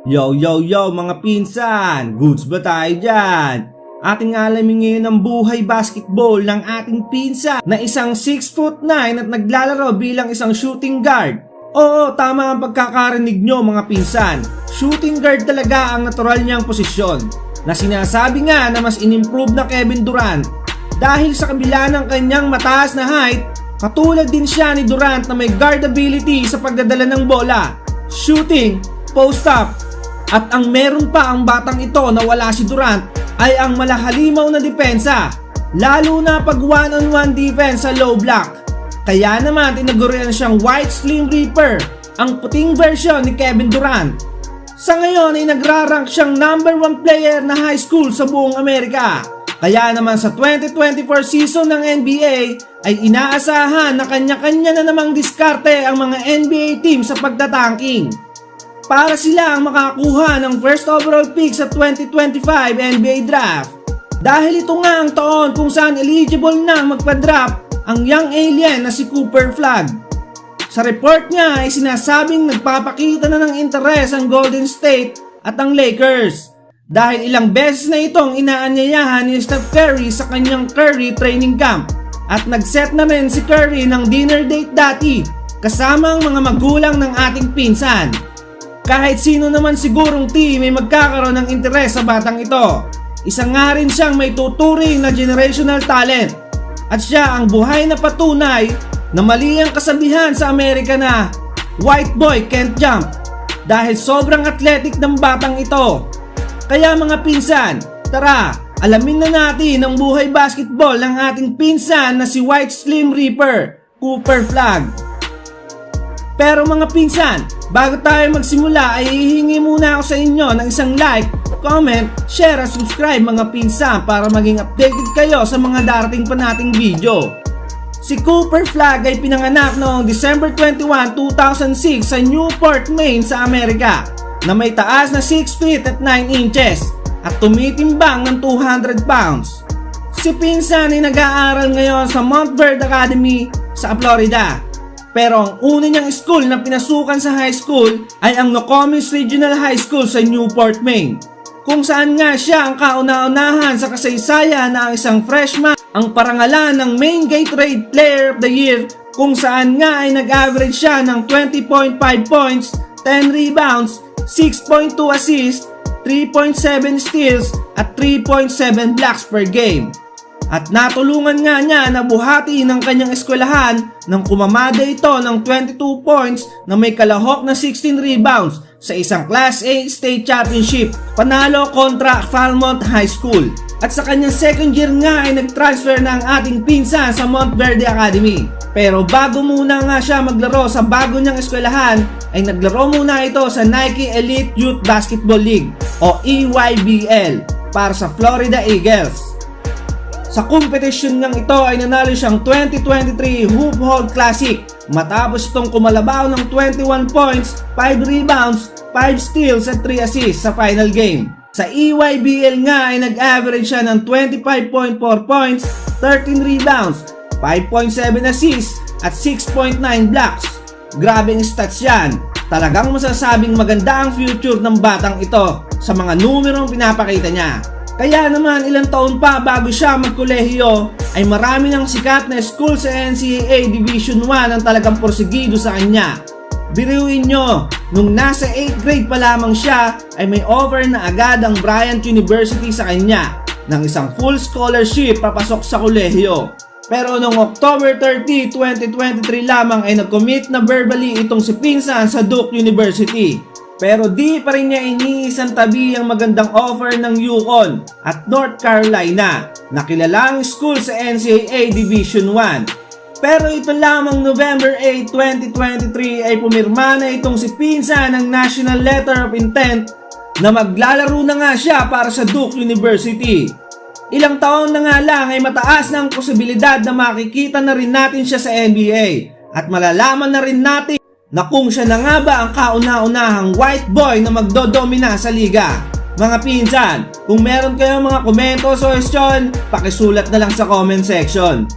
Yo mga pinsan, goods ba tayo dyan? Ating alamin ngayon ang buhay basketball ng ating pinsan na isang 6'9" at naglalaro bilang isang shooting guard. Oo, tama ang pagkakarinig nyo mga pinsan. Shooting guard talaga ang natural niyang posisyon na sinasabi nga na mas inimprove na Kevin Durant dahil sa kabila ng kanyang mataas na height, katulad din siya ni Durant na may guard ability sa pagdadala ng bola, shooting, post-up. At ang meron pa ang batang ito na wala si Durant ay ang malahalimaw na depensa, lalo na pag one-on-one defense sa low block. Kaya naman tinagurian siyang White Slim Reaper, ang puting version ni Kevin Durant. Sa ngayon ay nagrarank siyang number 1 player na high school sa buong Amerika. Kaya naman sa 2024 season ng NBA ay inaasahan na kanya-kanya na namang diskarte ang mga NBA team sa pagtatanking para sila ang makakuha ng first overall pick sa 2025 NBA Draft. Dahil ito nga ang taon kung saan eligible na magpa-draft ang young alien na si Cooper Flag. Sa report niya ay sinasabing nagpapakita na ng interes ang Golden State at ang Lakers dahil ilang beses na itong inaanyayahan ni Steph Curry sa kanyang Curry training camp at nag-set na rin si Curry ng dinner date dati kasama ang mga magulang ng ating pinsan. Kahit sino naman sigurong team ay magkakaroon ng interes sa batang ito. Isa nga rin siyang may tuturing na generational talent. At siya ang buhay na patunay na mali ang kasabihan sa Amerika na white boy can't jump dahil sobrang athletic ng batang ito. Kaya mga pinsan, tara, alamin na natin ang buhay basketball ng ating pinsan na si White Slim Reaper, Cooper Flag. Pero mga pinsan, bago tayo magsimula ay hihingi muna ako sa inyo ng isang like, comment, share at subscribe mga pinsan para maging updated kayo sa mga darating pa nating video. Si Cooper Flag ay pinanganak noong December 21, 2006 sa Newport, Maine sa Amerika na may taas na 6 feet at 9 inches at tumitimbang ng 200 pounds. Si pinsan ay nag-aaral ngayon sa Montverde Academy sa Florida. Pero ang una niyang school na pinasukan sa high school ay ang Nokomis Regional High School sa Newport, Maine, kung saan nga siya ang kauna-unahan sa kasaysayan na ang isang freshman ang parangalan ng Maine Gatorade Player of the Year, kung saan nga ay nag-average siya ng 20.5 points, 10 rebounds, 6.2 assists, 3.7 steals at 3.7 blocks per game. At natulungan nga niya na buhati ng kanyang eskwelahan nang kumamada ito ng 22 points na may kalahok na 16 rebounds sa isang Class A State Championship panalo kontra Falmouth High School. At sa kanyang second year nga ay nag-transfer na ang ating pinsan sa Montverde Academy. Pero bago muna nga siya maglaro sa bago niyang eskwelahan ay naglaro muna ito sa Nike Elite Youth Basketball League o EYBL para sa Florida Eagles. Sa kompetisyon ngang ito ay nanalo siyang 2023 Hoop Hall Classic matapos itong kumalabaw ng 21 points, 5 rebounds, 5 steals at 3 assists sa final game. Sa EYBL nga ay nag-average siya ng 25.4 points, 13 rebounds, 5.7 assists at 6.9 blocks. Grabing stats yan. Talagang masasabing maganda ang future ng batang ito sa mga numerong pinapakita niya. Kaya naman ilang taon pa bago siya magkolehiyo ay marami ng sikat na school sa NCAA Division 1 ang talagang porsigido sa kanya. Biruin nyo, nung nasa 8th grade pa lamang siya ay may offer na agad ang Bryant University sa kanya ng isang full scholarship papasok sa kolehiyo. Pero noong October 30, 2023 lamang ay nag-commit na verbally itong si pinsan sa Duke University. Pero di pa rin niya iniisang tabi ang magandang offer ng UConn at North Carolina na kilalang school sa NCAA Division 1. Pero ito lamang November 8, 2023 ay pumirma na itong si pinsan ng National Letter of Intent na maglalaro na nga siya para sa Duke University. Ilang taon na nga lang ay mataas na ang posibilidad na makikita na rin natin siya sa NBA at malalaman na rin natin na kung siya na nga ba ang kauna-unahang white boy na magdodomina sa liga. Mga pinsan, kung meron kayong mga komento o suggestion, pakisulat na lang sa comment section.